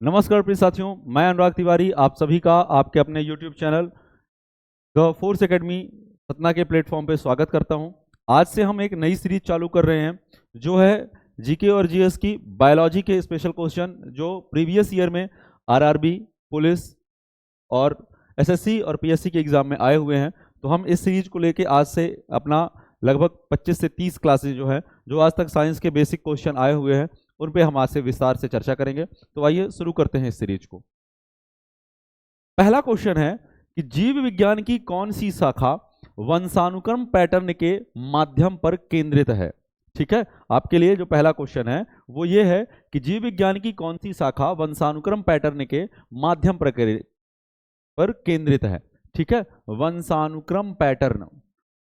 नमस्कार प्रिय साथियों, मैं अनुराग तिवारी आप सभी का आपके अपने YouTube channel the force academy Satna के प्लेटफॉर्म पे स्वागत करता हूं। आज से हम एक नई सीरीज चालू कर रहे हैं जो है जीके और जीएस की बायोलॉजी के स्पेशल क्वेश्चन जो प्रीवियस ईयर में आरआरबी, पुलिस और एसएससी और पीएससी के एग्जाम में आए हुए हैं। तो हम इस सीरीज को लेके आज से अपना लगभग 25 से 30 क्लासेज जो आज तक साइंस के बेसिक क्वेश्चन आए हुए हैं उन पे हम आज से विस्तार से चर्चा करेंगे। तो आइए शुरू करते हैं इस सीरीज को। पहला क्वेश्चन है कि जीव विज्ञान की कौन सी शाखा वंशानुक्रम पैटर्न के माध्यम पर केंद्रित है। ठीक है, आपके लिए जो पहला क्वेश्चन है वो ये है कि जीव विज्ञान की कौन सी शाखा वंशानुक्रम पैटर्न के माध्यम पर केंद्रित है। ठीक है, वंशानुक्रम पैटर्न।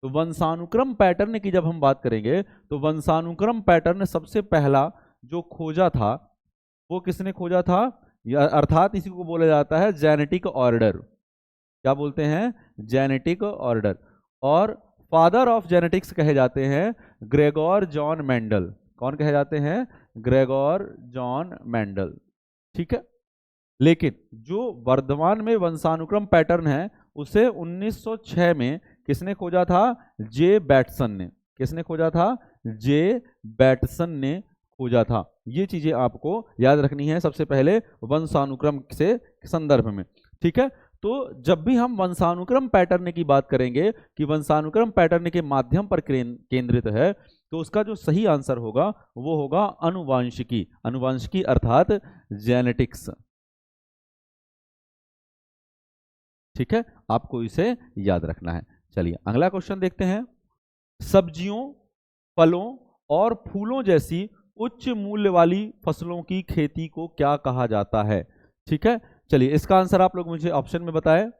तो वंशानुक्रम पैटर्न की जब हम बात करेंगे तो वंशानुक्रम पैटर्न सबसे पहला जो खोजा था वो किसने खोजा था, अर्थात इसी को बोला जाता है जेनेटिक ऑर्डर। क्या बोलते हैं? Genetic order. और फादर ऑफ जेनेटिक्स कहे जाते हैं ग्रेगोर जॉन मेंडल। कौन कहे जाते हैं? Gregor John Mendel. ठीक है, लेकिन जो वर्तमान में वंशानुक्रम पैटर्न है उसे 1906 में किसने खोजा था? जे बैटसन ने। किसने खोजा था? जे बैटसन ने खोजा था। ये चीजें आपको याद रखनी है सबसे पहले वंशानुक्रम से संदर्भ में। ठीक है, तो जब भी हम वंशानुक्रम पैटर्न की बात करेंगे कि वंशानुक्रम पैटर्न के माध्यम पर केंद्रित है तो उसका जो सही आंसर होगा वो होगा अनुवांशिकी। अनुवांशिकी अर्थात जेनेटिक्स। ठीक है, आपको इसे याद रखना है। चलिए अगला क्वेश्चन देखते हैं। सब्जियों, फलों और फूलों जैसी उच्च मूल्य वाली फसलों की खेती को क्या कहा जाता है? ठीक है, चलिए इसका आंसर आप लोग मुझे ऑप्शन में बताएं।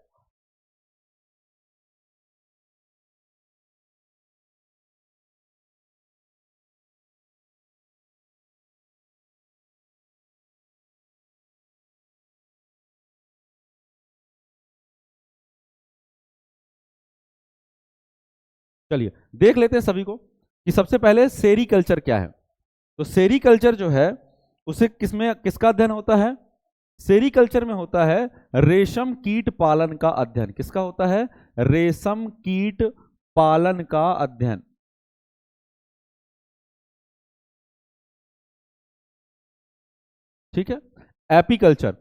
चलिए देख लेते हैं सभी को कि सबसे पहले सेरीकल्चर क्या है। तो सेरीकल्चर जो है उसे किसमें किसका अध्ययन होता है? सेरीकल्चर में होता है रेशम कीट पालन का अध्ययन। किसका होता है? रेशम कीट पालन का अध्ययन। ठीक है, एपीकल्चर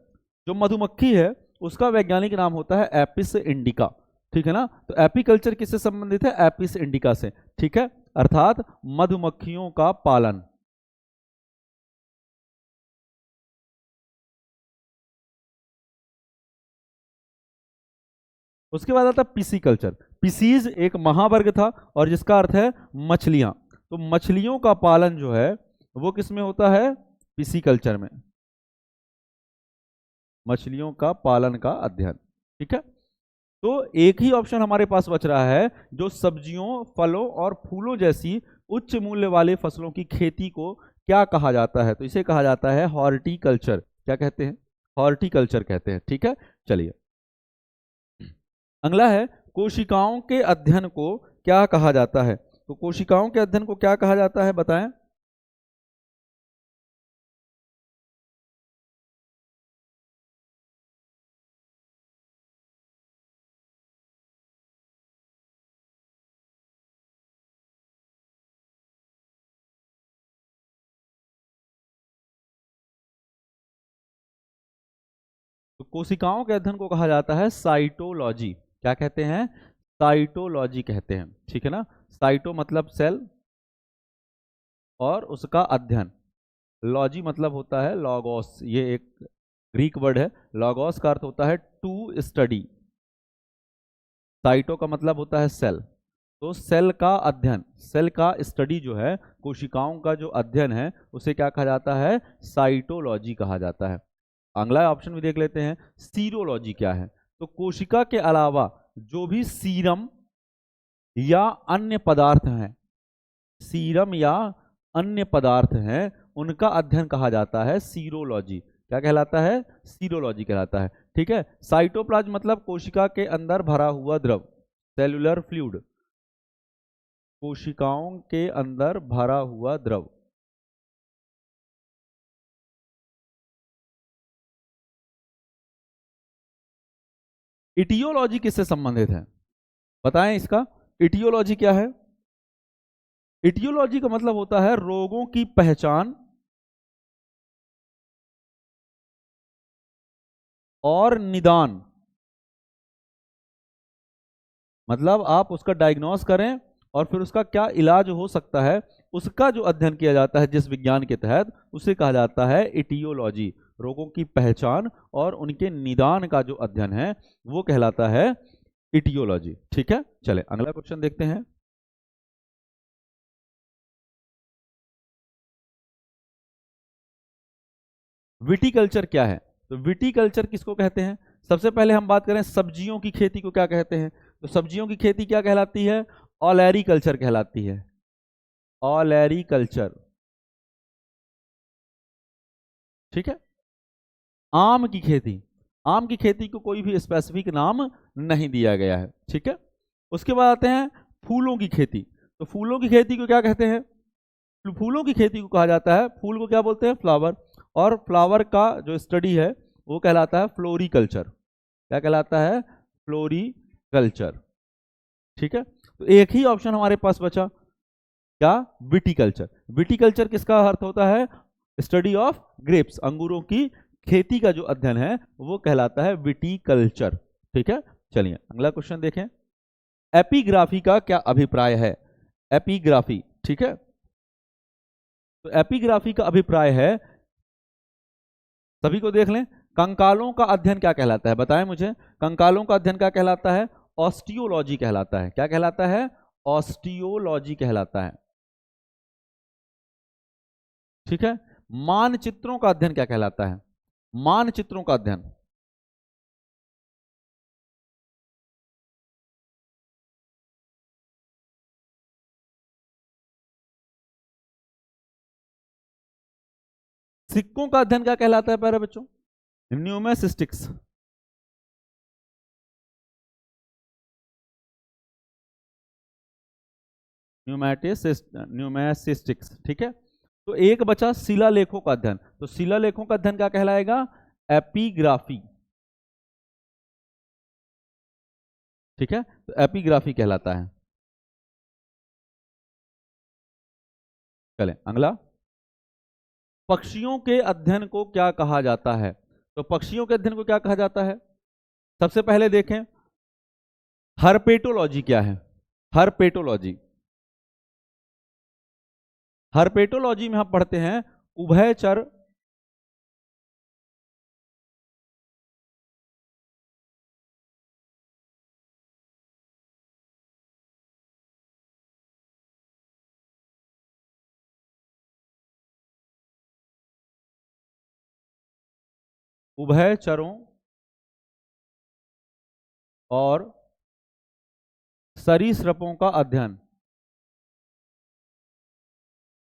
जो मधुमक्खी है उसका वैज्ञानिक नाम होता है एपिस इंडिका। ठीक है ना, तो एपीकल्चर किससे संबंधित है? एपिस इंडिका से। ठीक है, अर्थात मधुमक्खियों का पालन। उसके बाद आता है पीसी कल्चर। पीसीज एक महावर्ग था और जिसका अर्थ है मछलियां। तो मछलियों का पालन जो है वो किसमें होता है? पीसी कल्चर में। मछलियों का पालन का अध्ययन। ठीक है, तो एक ही ऑप्शन हमारे पास बच रहा है जो सब्जियों, फलों और फूलों जैसी उच्च मूल्य वाले फसलों की खेती को क्या कहा जाता है? तो इसे कहा जाता है हॉर्टिकल्चर। क्या कहते हैं? हॉर्टिकल्चर कहते हैं। ठीक है, चलिए अगला है कोशिकाओं के अध्ययन को क्या कहा जाता है? तो कोशिकाओं के अध्ययन को क्या कहा जाता है बताएं। तो कोशिकाओं के अध्ययन को कहा जाता है साइटोलॉजी। क्या कहते हैं? साइटोलॉजी कहते हैं। ठीक है ना, साइटो मतलब सेल और उसका अध्ययन, लॉजी मतलब होता है लॉगोस, ये एक ग्रीक वर्ड है। लॉगोस का अर्थ होता है टू स्टडी, साइटो का मतलब होता है सेल। तो सेल का अध्ययन, सेल का स्टडी जो है, कोशिकाओं का जो अध्ययन है उसे क्या कहा जाता है? साइटोलॉजी कहा जाता है। अगला ऑप्शन भी देख लेते हैं, सीरोलॉजी क्या है? तो कोशिका के अलावा जो भी सीरम या अन्य पदार्थ हैं, सीरम या अन्य पदार्थ हैं उनका अध्ययन कहा जाता है सीरोलॉजी। क्या कहलाता है? सीरोलॉजी कहलाता है। ठीक है, साइटोप्लाज्म मतलब कोशिका के अंदर भरा हुआ द्रव, सेल्यूलर फ्लूइड, कोशिकाओं के अंदर भरा हुआ द्रव। इटियोलॉजी किससे संबंधित है, बताएं इसका इटियोलॉजी क्या है। इटियोलॉजी का मतलब होता है रोगों की पहचान और निदान, मतलब आप उसका डायग्नोस करें और फिर उसका क्या इलाज हो सकता है, उसका जो अध्ययन किया जाता है जिस विज्ञान के तहत, उसे कहा जाता है इटियोलॉजी। रोगों की पहचान और उनके निदान का जो अध्ययन है वो कहलाता है इटियोलॉजी। ठीक है, चले अगला क्वेश्चन देखते हैं। विटिकल्चर क्या है, तो विटिकल्चर किसको कहते हैं। सबसे पहले हम बात करें सब्जियों की खेती को क्या कहते हैं, तो सब्जियों की खेती क्या कहलाती है, ऑलैरिकल्चर कहलाती है, ऑलैरिकल्चर। ठीक है, आम की खेती, आम की खेती को कोई भी स्पेसिफिक नाम नहीं दिया गया है। ठीक है, उसके बाद आते हैं फूलों की खेती, तो फूलों की खेती को क्या कहते हैं, फूलों की खेती को कहा जाता है, फूल को क्या बोलते हैं, फ्लावर, और फ्लावर का जो स्टडी है वो कहलाता है फ्लोरिकल्चर। क्या कहलाता है, फ्लोरिकल्चर। ठीक है, तो एक ही ऑप्शन हमारे पास बचा, क्या, विटिकल्चर। विटिकल्चर किसका अर्थ होता है, स्टडी ऑफ ग्रेप्स, अंगूरों की खेती का जो अध्ययन है वो कहलाता है विटिकल्चर। ठीक है, चलिए अगला क्वेश्चन देखें। एपिग्राफी का क्या अभिप्राय है, एपिग्राफी। ठीक है, तो एपिग्राफी का अभिप्राय है, सभी को देख लें, कंकालों का अध्ययन क्या कहलाता है, बताएं मुझे, कंकालों का अध्ययन क्या कहलाता है, ऑस्टियोलॉजी कहलाता है। क्या कहलाता है, ऑस्टियोलॉजी कहलाता है। ठीक है, मानचित्रों का अध्ययन क्या कहलाता है, मानचित्रों का अध्ययन, सिक्कों का अध्ययन क्या कहलाता है प्यारे बच्चों, न्यूमेसिस्टिक्स। न्यूमेसिस्टिक्स। ठीक है, तो एक बचा शिलालेखों का अध्ययन, तो शिलालेखों का अध्ययन क्या कहलाएगा, एपिग्राफी। ठीक है, तो एपिग्राफी कहलाता है। चलें अगला, पक्षियों के अध्ययन को क्या कहा जाता है, तो पक्षियों के अध्ययन को क्या कहा जाता है, सबसे पहले देखें हर्पेटोलॉजी क्या है, हर्पेटोलॉजी, हर्पेटोलॉजी में हम पढ़ते हैं उभयचर, उभयचरों और सरीसृपों का अध्ययन।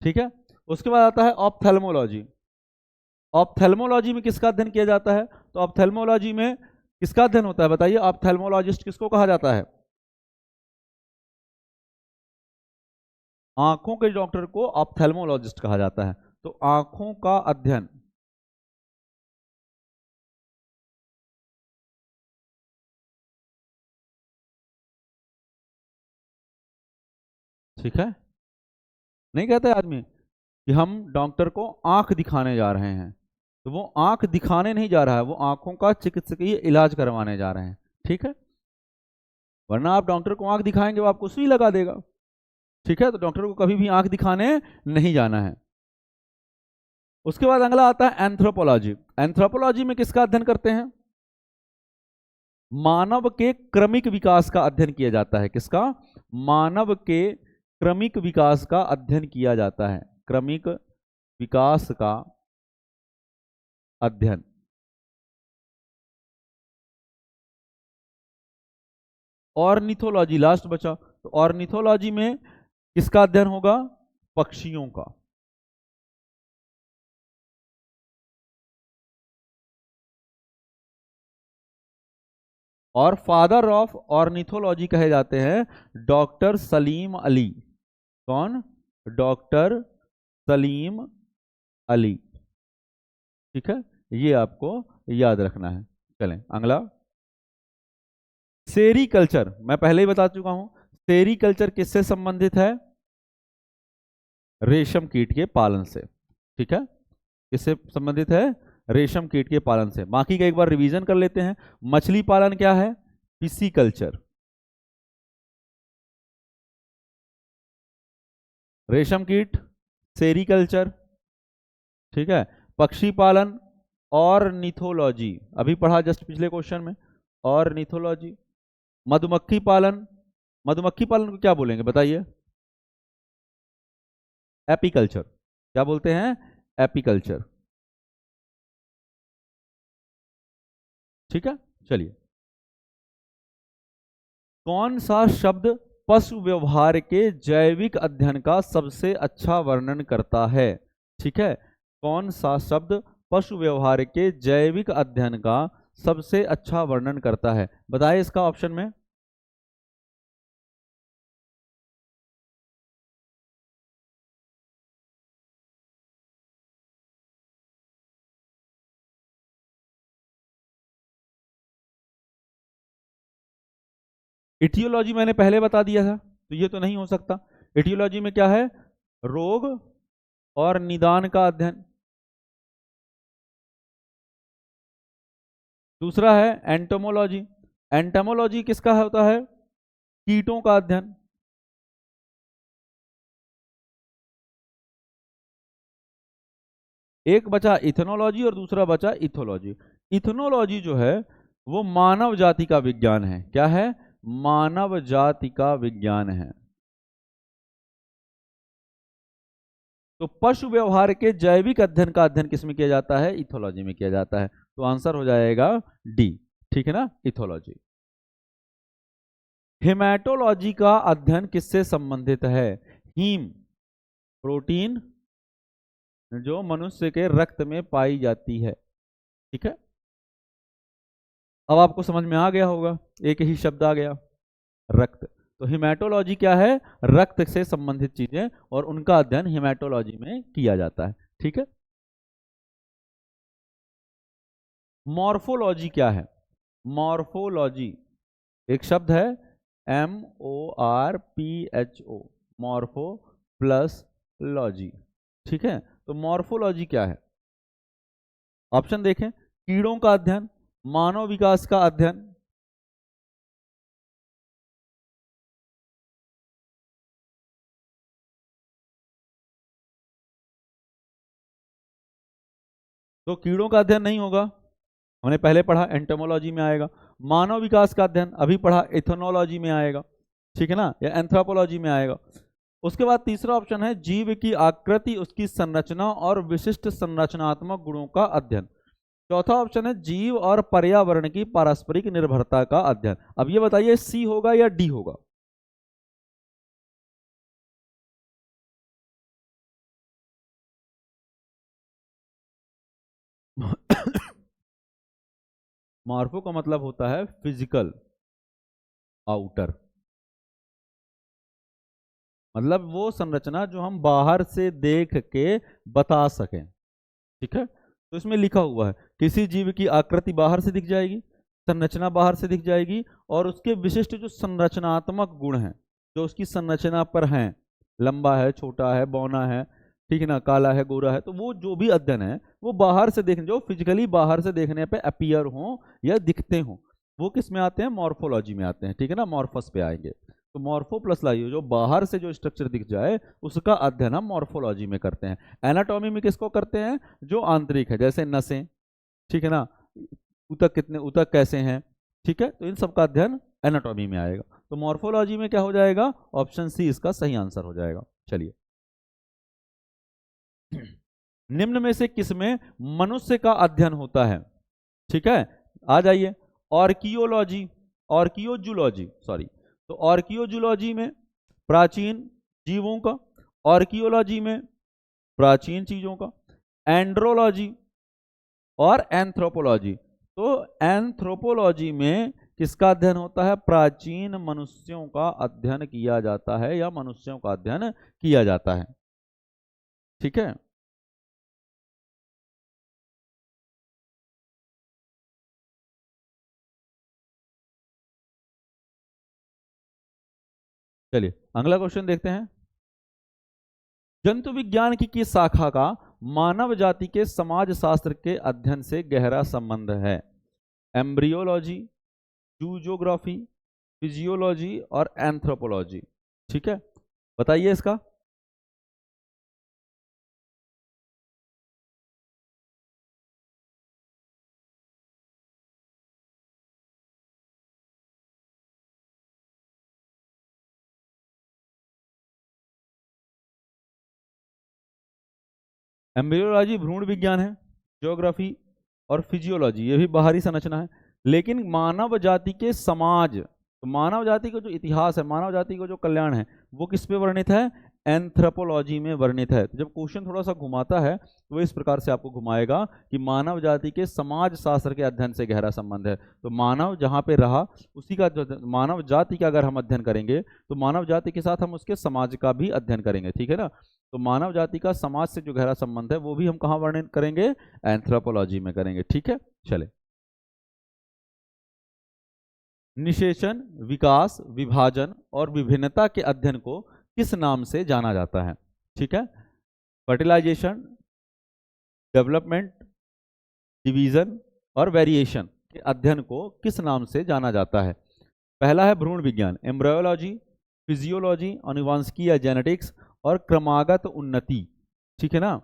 ठीक है, उसके बाद आता है ऑप्थेल्मोलॉजी, ऑप्थेल्मोलॉजी में किसका अध्ययन किया जाता है, तो ऑप्थेल्मोलॉजी में किसका अध्ययन होता है बताइए, ऑप्थेल्मोलॉजिस्ट किसको कहा जाता है, आंखों के डॉक्टर को ऑप्थेल्मोलॉजिस्ट कहा जाता है, तो आंखों का अध्ययन। ठीक है, नहीं कहते आदमी कि हम डॉक्टर को आंख दिखाने जा रहे हैं, तो वो आंख दिखाने नहीं जा रहा है, वो आंखों का चिकित्सकीय इलाज करवाने जा रहे हैं। ठीक है, वरना आप डॉक्टर को आंख दिखाएंगे वो आपको सुई लगा देगा। ठीक है, तो डॉक्टर को कभी भी आंख दिखाने नहीं जाना है। उसके बाद अगला आता है एंथ्रोपोलॉजी, एंथ्रोपोलॉजी में किसका अध्ययन करते हैं, मानव के क्रमिक विकास का अध्ययन किया जाता है, किसका, मानव के क्रमिक विकास का अध्ययन किया जाता है, क्रमिक विकास का अध्ययन। ऑर्निथोलॉजी लास्ट बचा, तो ऑर्निथोलॉजी में किसका अध्ययन होगा, पक्षियों का। और फादर ऑफ ऑर्निथोलॉजी कहे जाते हैं डॉक्टर सलीम अली, कौन, डॉक्टर सलीम अली। ठीक है, ये आपको याद रखना है। चलें अगला, सेरीकल्चर मैं पहले ही बता चुका हूं, सेरीकल्चर किससे संबंधित है? रेशम कीट के पालन से। ठीक है, किससे संबंधित है? रेशम कीट के पालन से। बाकी का एक बार रिवीजन कर लेते हैं। मछली पालन क्या है? पिसीकल्चर। रेशम कीट सेरीकल्चर। ठीक है, पक्षी पालन और निथोलॉजी, अभी पढ़ा जस्ट पिछले क्वेश्चन में, और निथोलॉजी। मधुमक्खी पालन, मधुमक्खी पालन को क्या बोलेंगे बताइए? एपीकल्चर। क्या बोलते हैं? एपीकल्चर। ठीक है, चलिए। कौन सा शब्द पशु व्यवहार के जैविक अध्ययन का सबसे अच्छा वर्णन करता है? ठीक है, कौन सा शब्द पशु व्यवहार के जैविक अध्ययन का सबसे अच्छा वर्णन करता है? बताइए इसका ऑप्शन में। इटियोलॉजी मैंने पहले बता दिया था, तो ये तो नहीं हो सकता। इटियोलॉजी में क्या है? रोग और निदान का अध्ययन। दूसरा है एंटोमोलॉजी। एंटोमोलॉजी किसका होता है? कीटों का अध्ययन। एक बचा इथेनोलॉजी और दूसरा बचा इथोलॉजी। इथेनोलॉजी जो है वो मानव जाति का विज्ञान है। क्या है? मानव जाति का विज्ञान है। तो पशु व्यवहार के जैविक अध्ययन का अध्ययन किसमें किया जाता है? इथोलॉजी में किया जाता है। तो आंसर हो जाएगा डी। ठीक है ना, इथोलॉजी। हेमाटोलॉजी का अध्ययन किससे संबंधित है? हीम, प्रोटीन जो मनुष्य के रक्त में पाई जाती है। ठीक है, अब आपको समझ में आ गया होगा, एक ही शब्द आ गया, रक्त। तो हिमेटोलॉजी क्या है? रक्त से संबंधित चीजें, और उनका अध्ययन हिमेटोलॉजी में किया जाता है। ठीक है, मॉर्फोलॉजी क्या है? मॉर्फोलॉजी एक शब्द है, MORPHO, मॉर्फो प्लस लॉजी। ठीक है, तो मॉर्फोलॉजी क्या है? ऑप्शन देखें। कीड़ों का अध्ययन, मानव विकास का अध्ययन। तो कीड़ों का अध्ययन नहीं होगा, हमने पहले पढ़ा एंटोमोलॉजी में आएगा। मानव विकास का अध्ययन अभी पढ़ा इथोनोलॉजी में आएगा। ठीक है ना, या एंथ्रोपोलॉजी में आएगा। उसके बाद तीसरा ऑप्शन है जीव की आकृति, उसकी संरचना और विशिष्ट संरचनात्मक गुणों का अध्ययन। चौथा ऑप्शन है जीव और पर्यावरण की पारस्परिक निर्भरता का अध्ययन। अब ये बताइए सी होगा या डी होगा? मार्फो का मतलब होता है फिजिकल, आउटर, मतलब वो संरचना जो हम बाहर से देख के बता सकें। ठीक है, तो इसमें लिखा हुआ है किसी जीव की आकृति बाहर से दिख जाएगी, संरचना बाहर से दिख जाएगी, और उसके विशिष्ट जो संरचनात्मक गुण हैं जो उसकी संरचना पर हैं, लंबा है, छोटा है, बौना है, ठीक है ना, काला है, गोरा है, तो वो जो भी अध्ययन है वो बाहर से देखने, जो फिजिकली बाहर से देखने पे अपीयर हो या दिखते हो, वो किस में आते हैं? मॉर्फोलॉजी में आते हैं। ठीक है ना, मॉर्फस पे आएंगे। तो मॉर्फो प्लस लाइयो, जो बाहर से जो स्ट्रक्चर दिख जाए उसका अध्ययन हम मॉर्फोलॉजी में करते हैं। एनाटॉमी में किसको करते हैं? जो आंतरिक है, जैसे नसें, ठीक है ना, ऊतक कितने, ऊतक कैसे हैं, ठीक है, तो इन सब का अध्ययन एनाटॉमी में आएगा। तो मॉर्फोलॉजी में क्या हो जाएगा? ऑप्शन सी इसका सही आंसर हो जाएगा। चलिए, निम्न में से किसमें मनुष्य का अध्ययन होता है? ठीक है, आ जाइए। ऑर्कियोलॉजी, ऑर्कियोजूलॉजी सॉरी, तो ऑर्कियोजूलॉजी में प्राचीन जीवों का, ऑर्कियोलॉजी में प्राचीन चीजों का, एंड्रोलॉजी और एंथ्रोपोलॉजी। तो एंथ्रोपोलॉजी में किसका अध्ययन होता है? प्राचीन मनुष्यों का अध्ययन किया जाता है, या मनुष्यों का अध्ययन किया जाता है। ठीक है, चलिए अगला क्वेश्चन देखते हैं। जंतु विज्ञान की किस शाखा का मानव जाति के समाज शास्त्र के अध्ययन से गहरा संबंध है? एम्ब्रियोलॉजी, जूजोग्राफी, फिजियोलॉजी और एंथ्रोपोलॉजी। ठीक है, बताइए इसका। एम्ब्रियोलॉजी भ्रूण विज्ञान है, ज्योग्राफी और फिजियोलॉजी ये भी बाहरी संरचना है। लेकिन मानव जाति के समाज, तो मानव जाति का जो इतिहास है, मानव जाति का जो कल्याण है, वो किस पे वर्णित है? एंथ्रोपोलॉजी में वर्णित है। तो जब क्वेश्चन थोड़ा सा घुमाता है तो वो इस प्रकार से आपको घुमाएगा कि मानव जाति के समाज शास्त्र के अध्ययन से गहरा संबंध है। तो मानव जहाँ पे रहा उसी का जो मानव जाति का अगर हम अध्ययन करेंगे तो मानव जाति के साथ हम उसके समाज का भी अध्ययन करेंगे। ठीक है ना, तो मानव जाति का समाज से जो गहरा संबंध है वो भी हम कहाँ वर्णन करेंगे? एंथ्रोपोलॉजी में करेंगे। ठीक है, चले। निषेचन, विकास, विभाजन और विभिन्नता के अध्ययन को किस नाम से जाना जाता है? ठीक है, फर्टिलाइजेशन, डेवलपमेंट, डिवीजन और वेरिएशन के अध्ययन को किस नाम से जाना जाता है? पहला है भ्रूण विज्ञान, एम्ब्रायोलॉजी, फिजियोलॉजी, आनुवांशिकी या जेनेटिक्स और क्रमागत उन्नति। ठीक है ना,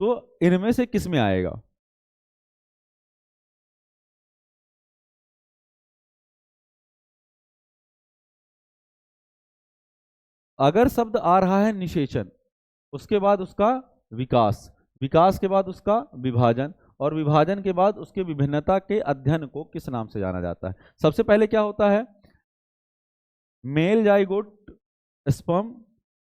तो इनमें से किस में आएगा? अगर शब्द आ रहा है निषेचन, उसके बाद उसका विकास, विकास के बाद उसका विभाजन और विभाजन के बाद उसके विभिन्नता के अध्ययन को किस नाम से जाना जाता है? सबसे पहले क्या होता है? मेल जाइगोट स्पर्म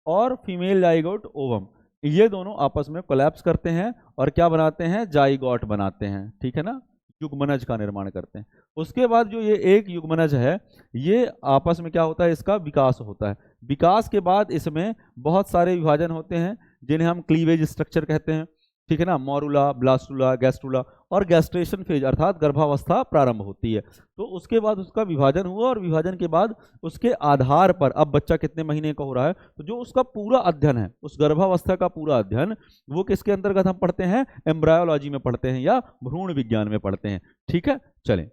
और फीमेल जाइगोट ओवम, ये दोनों आपस में कोलैप्स करते हैं और क्या बनाते हैं? जाइगोट बनाते हैं। ठीक है ना, युग्मनज का निर्माण करते हैं। उसके बाद जो ये एक युग्मनज है, ये आपस में क्या होता है? इसका विकास होता है। विकास के बाद इसमें बहुत सारे विभाजन होते हैं जिन्हें हम क्लीवेज स्ट्रक्चर कहते हैं। ठीक है ना, मोरुला, ब्लास्टुला, गैस्ट्रुला और गैस्ट्रेशन फेज अर्थात गर्भावस्था प्रारंभ होती है। तो उसके बाद उसका विभाजन हुआ और विभाजन के बाद उसके आधार पर अब बच्चा कितने महीने का हो रहा है, तो जो उसका पूरा अध्ययन है, उस गर्भावस्था का पूरा अध्ययन, वो किसके अंतर्गत हम पढ़ते हैं? एम्ब्रायोलॉजी में पढ़ते हैं या भ्रूण विज्ञान में पढ़ते हैं। ठीक है, चलें।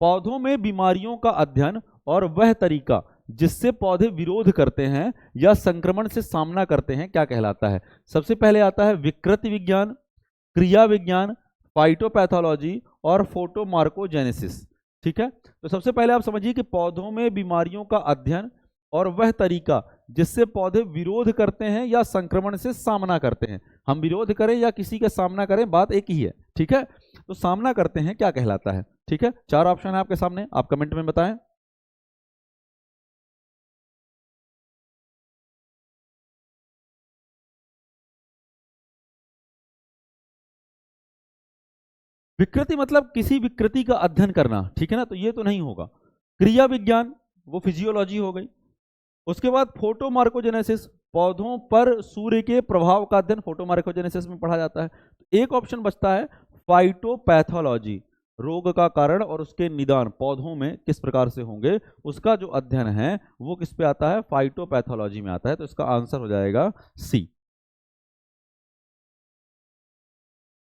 पौधों में बीमारियों का अध्ययन और वह तरीका जिससे पौधे विरोध करते हैं या संक्रमण से सामना करते हैं क्या कहलाता है? सबसे पहले आता है विकृति विज्ञान, क्रिया विज्ञान, फाइटोपैथोलॉजी और फोटोमार्कोजेनेसिस। ठीक है, तो सबसे पहले आप समझिए कि पौधों में बीमारियों का अध्ययन और वह तरीका जिससे पौधे विरोध करते हैं या संक्रमण से सामना करते हैं। हम विरोध करें या किसी का सामना करें, बात एक ही है। ठीक है, तो सामना करते हैं क्या कहलाता है? ठीक है, चार ऑप्शन है आपके सामने, आप कमेंट में बताएं। विकृति मतलब किसी विकृति का अध्ययन करना। ठीक है ना, तो ये तो नहीं होगा। क्रिया विज्ञान वो फिजियोलॉजी हो गई। उसके बाद फोटोमार्कोजेनेसिस, पौधों पर सूर्य के प्रभाव का अध्ययन फोटोमार्कोजेनेसिस में पढ़ा जाता है। तो एक ऑप्शन बचता है फाइटोपैथोलॉजी, रोग का कारण और उसके निदान पौधों में किस प्रकार से होंगे, उसका जो अध्ययन है वो किस पे आता है? फाइटोपैथोलॉजी में आता है। तो इसका आंसर हो जाएगा सी।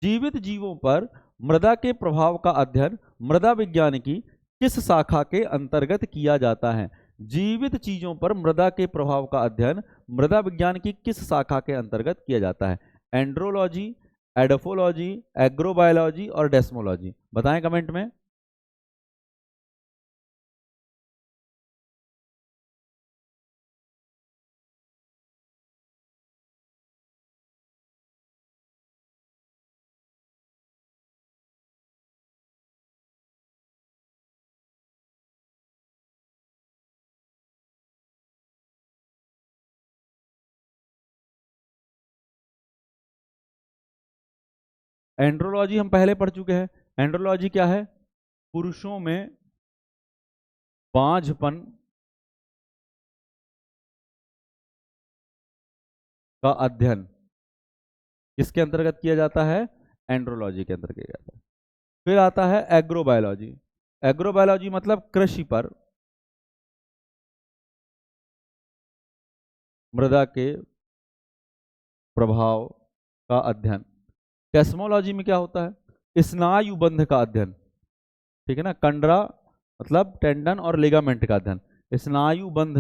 जीवित जीवों पर मृदा के प्रभाव का अध्ययन मृदा विज्ञान की किस शाखा के अंतर्गत किया जाता है? जीवित चीजों पर मृदा के प्रभाव का अध्ययन मृदा विज्ञान की किस शाखा के अंतर्गत किया जाता है? एंड्रोलॉजी, एडोफोलॉजी, एग्रोबायोलॉजी और डेस्मोलॉजी, बताएं कमेंट में। एंड्रोलॉजी हम पहले पढ़ चुके हैं। एंड्रोलॉजी क्या है? पुरुषों में बांझपन का अध्ययन किसके अंतर्गत किया जाता है? एंड्रोलॉजी के अंतर्गत किया जाता है। फिर आता है एग्रोबायोलॉजी। एग्रोबायोलॉजी मतलब कृषि पर मृदा के प्रभाव का अध्ययन। टेस्मोलॉजी में क्या होता है? स्नायु बंध का अध्ययन, ठीक है ना। कंडरा मतलब टेंडन और लिगामेंट का अध्ययन, स्नायु बंध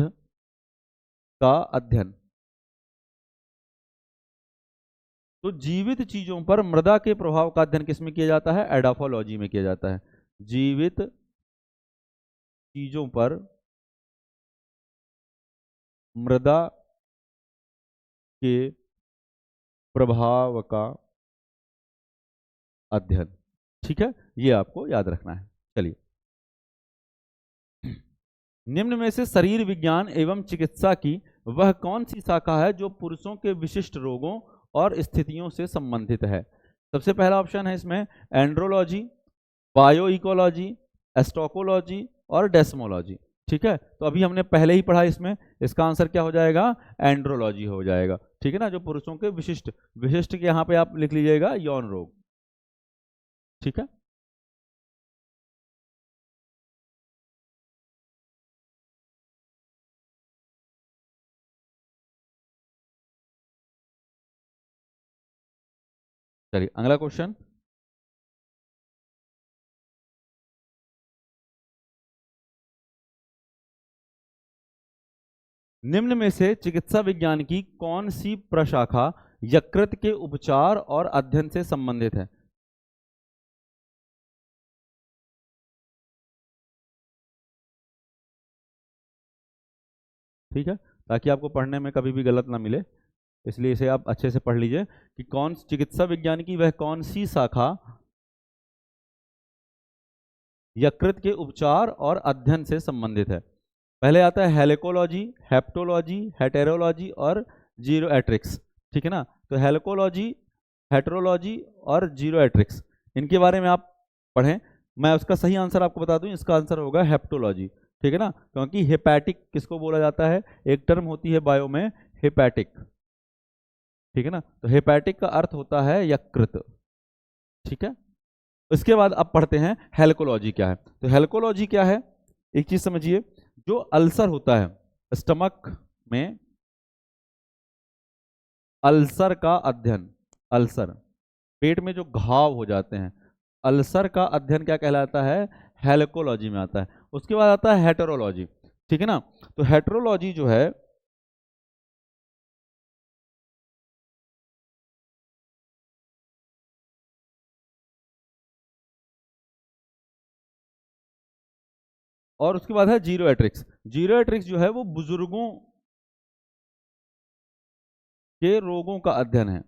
का अध्ययन। तो जीवित चीजों पर मृदा के प्रभाव का अध्ययन किसमें किया जाता है? एडाफोलॉजी में किया जाता है। जीवित चीजों पर मृदा के प्रभाव का अध्ययन, ठीक है, ये आपको याद रखना है। चलिए, निम्न में से शरीर विज्ञान एवं चिकित्सा की वह कौन सी शाखा है जो पुरुषों के विशिष्ट रोगों और स्थितियों से संबंधित है? सबसे पहला ऑप्शन है इसमें एंड्रोलॉजी, बायो इकोलॉजी, एस्टोकोलॉजी और डेस्मोलॉजी, ठीक है। तो अभी हमने पहले ही पढ़ा, इसमें इसका आंसर क्या हो जाएगा? एंड्रोलॉजी हो जाएगा, ठीक है ना, जो पुरुषों के विशिष्ट, विशिष्ट के यहां पे आप लिख लीजिएगा यौन रोग, ठीक है। चलिए अगला क्वेश्चन, निम्न में से चिकित्सा विज्ञान की कौन सी प्रशाखा यकृत के उपचार और अध्ययन से संबंधित है? ठीक है, ताकि आपको पढ़ने में कभी भी गलत ना मिले, इसलिए इसे आप अच्छे से पढ़ लीजिए कि कौन चिकित्सा विज्ञान की वह कौन सी शाखा यकृत के उपचार और अध्ययन से संबंधित है। पहले आता है हेलिकोलॉजी, हेप्टोलॉजी, हेटेरोलॉजी और जीरोएट्रिक्स, ठीक है ना। तो हेलिकोलॉजी, हेटेरोलॉजी और जीरोएट्रिक्स, इनके बारे में आप पढ़ें। मैं उसका सही आंसर आपको बता दूं, इसका आंसर होगा हेप्टोलॉजी, ठीक है ना, क्योंकि हेपैटिक किसको बोला जाता है? एक टर्म होती है बायो में हेपैटिक, ठीक है ना। तो हेपैटिक का अर्थ होता है यकृत, ठीक है। इसके बाद अब पढ़ते हैं हेल्कोलॉजी क्या है। तो हेल्कोलॉजी क्या है? एक चीज समझिए, जो अल्सर होता है स्टमक में, अल्सर का अध्ययन, अल्सर पेट में जो घाव हो जाते हैं, अल्सर का अध्ययन क्या कहलाता है? हेल्कोलॉजी में आता है। उसके बाद आता है हेटेरोलॉजी, ठीक है ना। तो हेटेरोलॉजी जो है और उसके बाद है जीरोएट्रिक्स। जीरोएट्रिक्स जो है वो बुजुर्गों के रोगों का अध्ययन है,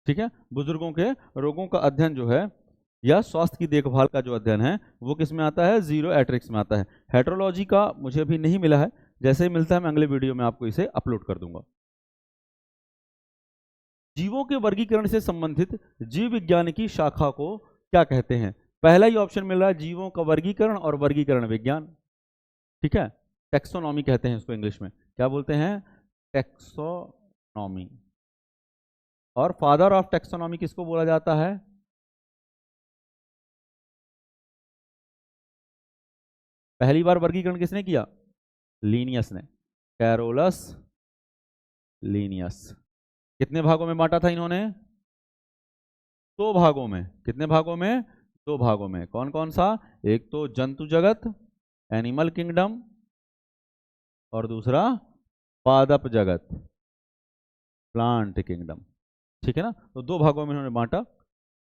ठीक है। बुजुर्गों के रोगों का अध्ययन जो है या स्वास्थ्य की देखभाल का जो अध्ययन है वो किस में आता है? जीरोएट्रिक्स में आता है। हेटेरोलॉजी का मुझे अभी नहीं मिला है, जैसे ही मिलता है मैं अगले वीडियो में आपको इसे अपलोड कर दूंगा। जीवों के वर्गीकरण से संबंधित जीव विज्ञान की शाखा को क्या कहते हैं? पहला ही ऑप्शन मिल रहा है, जीवों का वर्गीकरण और वर्गीकरण विज्ञान, ठीक है। टेक्सोनॉमी कहते हैं इसको, इंग्लिश में क्या बोलते हैं? टेक्सोनॉमी। और फादर ऑफ टेक्सोनॉमी किसको बोला जाता है? पहली बार वर्गीकरण किसने किया? लीनियस ने, कैरोलस लीनियस। कितने भागों में बांटा था इन्होंने? दो भागों में। कितने भागों में? दो भागों में। कौन कौन सा? एक तो जंतु जगत, एनिमल किंगडम, और दूसरा पादप जगत, प्लांट किंगडम, ठीक है ना। तो दो भागों में इन्होंने बांटा।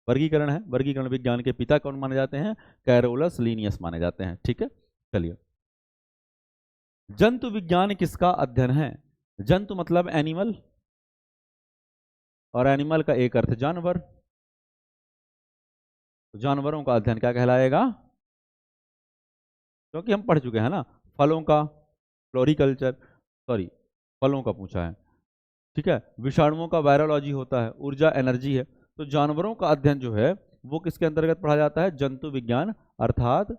वर्गीकरण है, वर्गीकरण विज्ञान के पिता कौन माने जाते हैं? कैरोलस लीनियस माने जाते हैं, ठीक है। चलिए, जंतु विज्ञान किसका अध्ययन है? जंतु मतलब एनिमल, और एनिमल का एक अर्थ जानवर। तो जानवरों का अध्ययन क्या कहलाएगा? क्योंकि हम पढ़ चुके हैं ना, फलों का, फ्लोरिकल्चर, सॉरी फलों का पूछा है, ठीक है। विषाणुओं का वायरोलॉजी होता है, ऊर्जा एनर्जी है। तो जानवरों का अध्ययन जो है वो किसके अंतर्गत पढ़ा जाता है? जंतु विज्ञान अर्थात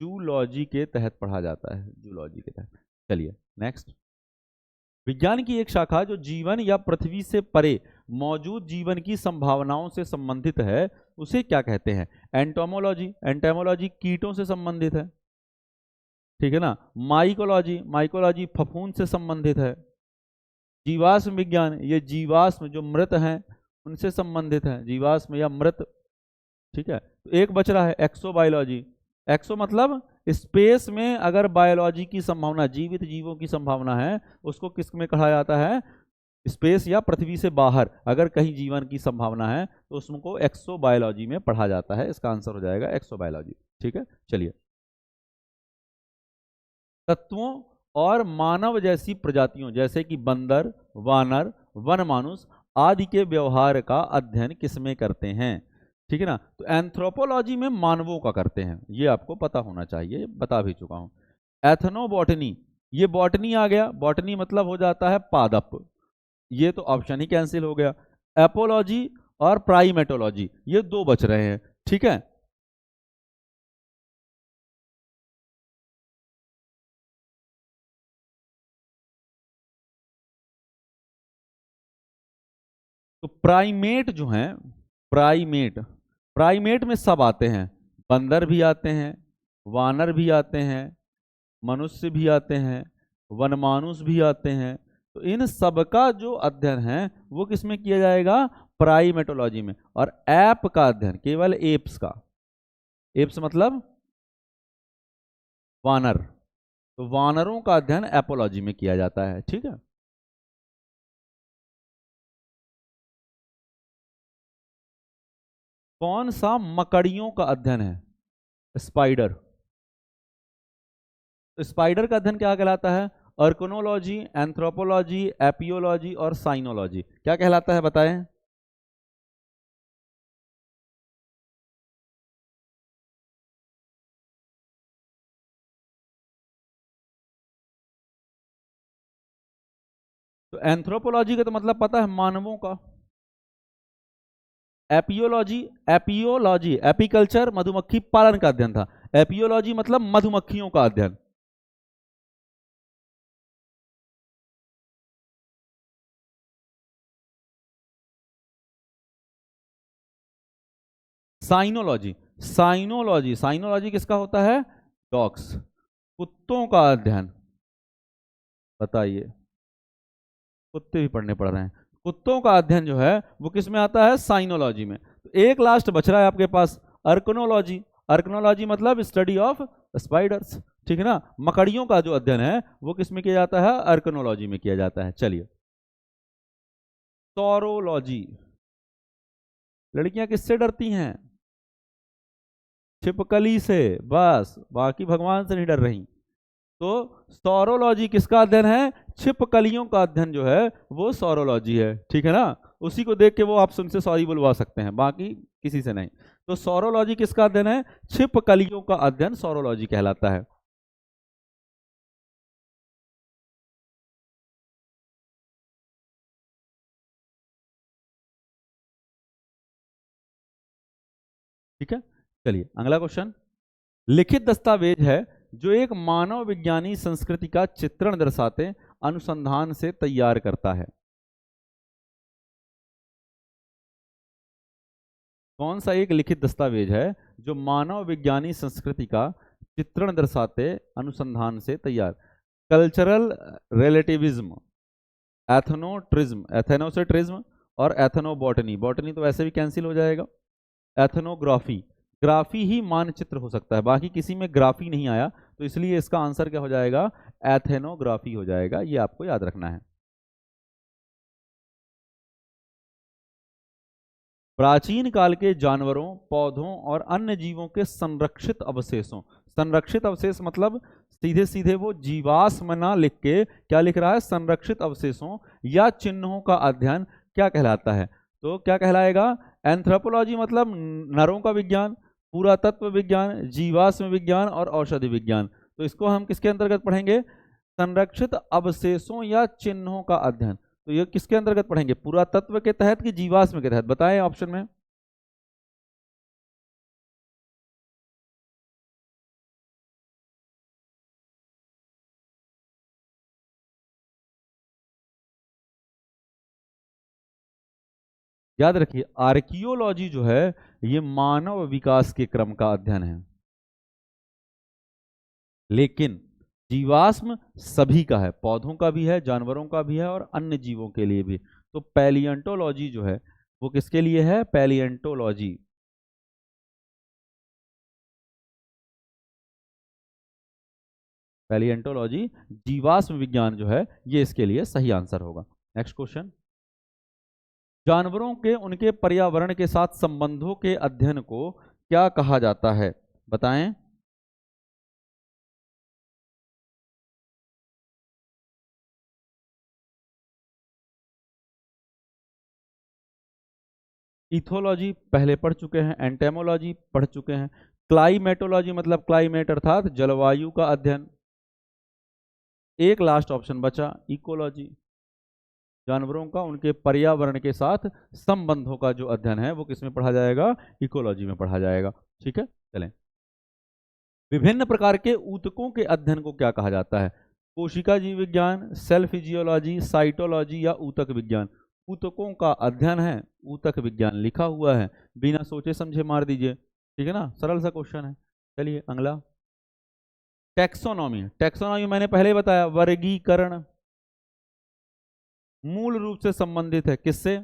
जूलॉजी के तहत पढ़ा जाता है, जूलॉजी के तहत। चलिए नेक्स्ट, विज्ञान की एक शाखा जो जीवन या पृथ्वी से परे मौजूद जीवन की संभावनाओं से संबंधित है उसे क्या कहते हैं? एंटोमोलॉजी। एंटोमोलॉजी कीटों से संबंधित है, ठीक है ना। माइकोलॉजी, माइकोलॉजी फफूंद से संबंधित है। जीवाश्म विज्ञान, ये जीवाश्म जो मृत हैं उनसे संबंधित है, जीवाश्म या मृत। ठीक है, तो एक बच रहा है एक्सोबायोलॉजी। एक्सो मतलब स्पेस में अगर बायोलॉजी की संभावना, जीवित जीवों की संभावना है, उसको किस में कहा जाता है, स्पेस या पृथ्वी से बाहर अगर कहीं जीवन की संभावना है तो उसको एक्सोबायोलॉजी में पढ़ा जाता है। इसका आंसर हो जाएगा एक्सोबायोलॉजी। ठीक है, चलिए। तत्वों और मानव जैसी प्रजातियों जैसे कि बंदर, वानर, वनमानुष आदि के व्यवहार का अध्ययन किसमें करते हैं? ठीक है ना, तो एंथ्रोपोलॉजी में मानवों का करते हैं, ये आपको पता होना चाहिए, बता भी चुका हूं। एथनोबॉटनी, ये बॉटनी आ गया, बॉटनी मतलब हो जाता है पादप, ये तो ऑप्शन ही कैंसिल हो गया। एपोलॉजी और प्राइमेटोलॉजी ये दो बच रहे हैं। ठीक है, तो प्राइमेट जो हैं, प्राइमेट, प्राइमेट में सब आते हैं, बंदर भी आते हैं, वानर भी आते हैं, मनुष्य भी आते हैं, वनमानुष भी आते हैं। तो इन सब का जो अध्ययन है वो किसमें किया जाएगा? प्राइमेटोलॉजी में। और एप का अध्ययन केवल एप्स का, एप्स मतलब वानर, तो वानरों का अध्ययन एपोलॉजी में किया जाता है। ठीक है, कौन सा मकड़ियों का अध्ययन है? स्पाइडर। तो स्पाइडर का अध्ययन क्या कहलाता है? अर्कोनोलॉजी, एंथ्रोपोलॉजी, एपियोलॉजी और साइनोलॉजी, क्या कहलाता है बताएं? तो एंथ्रोपोलॉजी का तो मतलब पता है, मानवों का। एपियोलॉजी, एपियोलॉजी एपीकल्चर मधुमक्खी पालन का अध्ययन था, एपियोलॉजी मतलब मधुमक्खियों का अध्ययन। साइनोलॉजी, साइनोलॉजी, साइनोलॉजी किसका होता है? डॉग्स, कुत्तों का अध्ययन। बताइए, कुत्ते भी पढ़ने पड़ रहे हैं। कुत्तों का अध्ययन जो है वो किस में आता है? साइनोलॉजी में। तो एक लास्ट बच रहा है आपके पास, अर्कनोलॉजी। अर्कनोलॉजी मतलब स्टडी ऑफ स्पाइडर्स। ठीक है ना, मकड़ियों का जो अध्ययन है वो किस में किया जाता है? अर्कनोलॉजी में किया जाता है। चलिए, सौरोलॉजी, लड़कियां किससे डरती हैं? छिपकली से, बस, बाकी भगवान से नहीं डर रही। तो सौरोलॉजी किसका अध्ययन है? छिपकलियों का अध्ययन जो है वो सौरोलॉजी है। ठीक है ना, उसी को देख के वो आप उनसे सॉरी बुलवा सकते हैं, बाकी किसी से नहीं। तो सौरोलॉजी किसका अध्ययन है? छिपकलियों का अध्ययन सौरोलॉजी कहलाता है। ठीक है, चलिए अगला क्वेश्चन। लिखित दस्तावेज है जो एक मानव विज्ञानी संस्कृति का चित्रण दर्शाते अनुसंधान से तैयार करता है। कौन सा एक लिखित दस्तावेज है जो मानव विज्ञानी संस्कृति का चित्रण दर्शाते अनुसंधान से तैयार? कल्चरल रिलेटिविज्म, एथनोट्रिज्म, एथेनो से ट्रिज्म, और एथनोबॉटनी, बॉटनी तो वैसे भी कैंसिल हो जाएगा। एथनोग्राफी, ग्राफी ही मानचित्र हो सकता है, बाकी किसी में ग्राफी नहीं आया, तो इसलिए इसका आंसर क्या हो जाएगा? एथेनोग्राफी हो जाएगा, ये आपको याद रखना है। प्राचीन काल के जानवरों, पौधों और अन्य जीवों के संरक्षित अवशेषों, संरक्षित अवशेष मतलब सीधे सीधे वो जीवाश्म ना लिख के क्या लिख रहा है? संरक्षित अवशेषों या चिन्हों का अध्ययन क्या कहलाता है? तो क्या कहलाएगा? एंथ्रोपोलॉजी मतलब नरों का विज्ञान, पुरातत्व विज्ञान, जीवाश्म विज्ञान और औषधि विज्ञान। तो इसको हम किसके अंतर्गत पढ़ेंगे? संरक्षित अवशेषों या चिन्हों का अध्ययन। तो ये किसके अंतर्गत पढ़ेंगे? पुरातत्व के तहत कि जीवाश्म के तहत? बताएं ऑप्शन में। याद रखिए, आर्कियोलॉजी जो है ये मानव विकास के क्रम का अध्ययन है, लेकिन जीवाश्म सभी का है, पौधों का भी है, जानवरों का भी है और अन्य जीवों के लिए भी। तो पैलिएंटोलॉजी जो है वो किसके लिए है? पैलिएंटोलॉजी। पैलिएंटोलॉजी जीवाश्म विज्ञान जो है ये इसके लिए सही आंसर होगा। नेक्स्ट क्वेश्चन, जानवरों के उनके पर्यावरण के साथ संबंधों के अध्ययन को क्या कहा जाता है? बताएं। इथोलॉजी पहले पढ़ चुके हैं, एंटेमोलॉजी पढ़ चुके हैं, क्लाइमेटोलॉजी मतलब क्लाइमेट अर्थात जलवायु का अध्ययन, एक लास्ट ऑप्शन बचा इकोलॉजी, जानवरों का उनके पर्यावरण के साथ संबंधों का जो अध्ययन है वो किसमें पढ़ा जाएगा? इकोलॉजी में पढ़ा जाएगा। ठीक है, चलें। विभिन्न प्रकार के ऊतकों के अध्ययन को क्या कहा जाता है? कोशिका जीव विज्ञान, सेल फिजियोलॉजी, साइटोलॉजी या ऊतक विज्ञान? ऊतकों का अध्ययन है, ऊतक विज्ञान लिखा हुआ है, बिना सोचे समझे मार दीजिए। ठीक है ना, सरल सा क्वेश्चन है। चलिए अगला, टैक्सोनॉमी। टैक्सोनॉमी मैंने पहले बताया, वर्गीकरण, मूल रूप से संबंधित है किससे?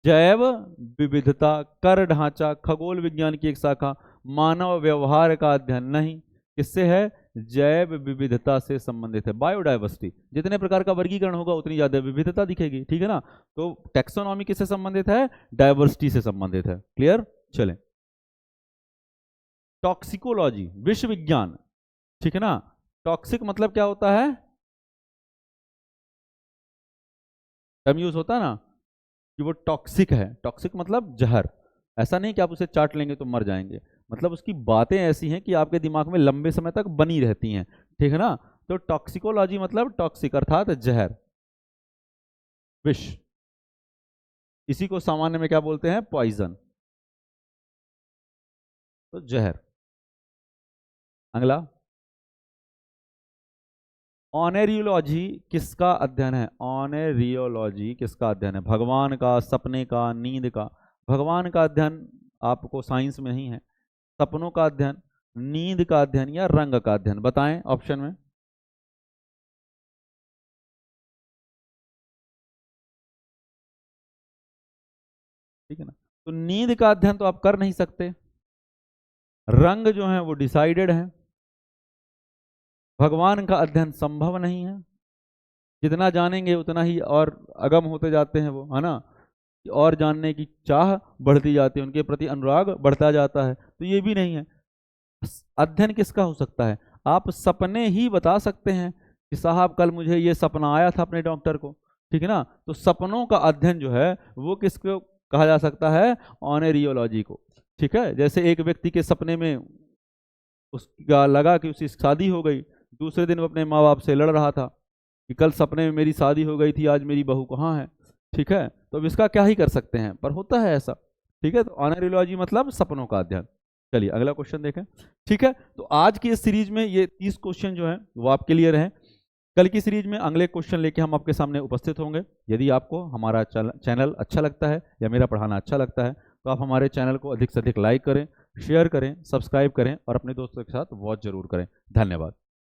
जैव विविधता, कर ढांचा, खगोल विज्ञान की एक शाखा, मानव व्यवहार का अध्ययन नहीं, किससे है? जैव विविधता से संबंधित है, बायोडाइवर्सिटी। जितने प्रकार का वर्गीकरण होगा उतनी ज्यादा विविधता दिखेगी। ठीक है ना, तो टैक्सोनॉमी किससे संबंधित है? डाइवर्सिटी से संबंधित है। क्लियर, चलें। टॉक्सिकोलॉजी, विष विज्ञान। ठीक है ना, टॉक्सिक मतलब क्या होता है? टर्म यूज होता है ना कि वो टॉक्सिक है, टॉक्सिक मतलब जहर। ऐसा नहीं कि आप उसे चाट लेंगे तो मर जाएंगे, मतलब उसकी बातें ऐसी हैं कि आपके दिमाग में लंबे समय तक बनी रहती हैं। ठीक है ना, तो टॉक्सिकोलॉजी मतलब टॉक्सिक अर्थात जहर, विष। इसी को सामान्य में क्या बोलते हैं? पॉइजन, तो जहर। अगला, ऑनेरियोलॉजी किसका अध्ययन है? ऑनेरियोलॉजी किसका अध्ययन है? भगवान का, सपने का, नींद का? भगवान का अध्ययन आपको साइंस में नहीं है, सपनों का अध्ययन, नींद का अध्ययन या रंग का अध्ययन? बताएं ऑप्शन में। ठीक है ना, तो नींद का अध्ययन तो आप कर नहीं सकते, रंग जो है वो डिसाइडेड है, भगवान का अध्ययन संभव नहीं है। जितना जानेंगे उतना ही और अगम होते जाते हैं वो, है ना, और जानने की चाह बढ़ती जाती है, उनके प्रति अनुराग बढ़ता जाता है। तो ये भी नहीं है। अध्ययन किसका हो सकता है? आप सपने ही बता सकते हैं कि साहब कल मुझे ये सपना आया था अपने डॉक्टर को। ठीक है ना, तो सपनों का अध्ययन जो है वो किसको कहा जा सकता है? ऑनेरियोलॉजी को। ठीक है, जैसे एक व्यक्ति के सपने में उसका लगा कि उसकी शादी हो गई, दूसरे दिन वो अपने माँ बाप से लड़ रहा था कि कल सपने में मेरी शादी हो गई थी, आज मेरी बहू कहाँ है। ठीक है, तो अब इसका क्या ही कर सकते हैं, पर होता है ऐसा। ठीक है, तो ऑनेरियोलॉजी मतलब सपनों का अध्ययन। चलिए अगला क्वेश्चन देखें। ठीक है, तो आज की इस सीरीज में ये 30 क्वेश्चन जो है वो आप क्लियर हैं। कल की सीरीज में अगले क्वेश्चन लेके हम आपके सामने उपस्थित होंगे। यदि आपको हमारा चैनल अच्छा लगता है या मेरा पढ़ाना अच्छा लगता है तो आप हमारे चैनल को अधिक से अधिक लाइक करें, शेयर करें, सब्सक्राइब करें और अपने दोस्तों के साथ वॉच जरूर करें। धन्यवाद।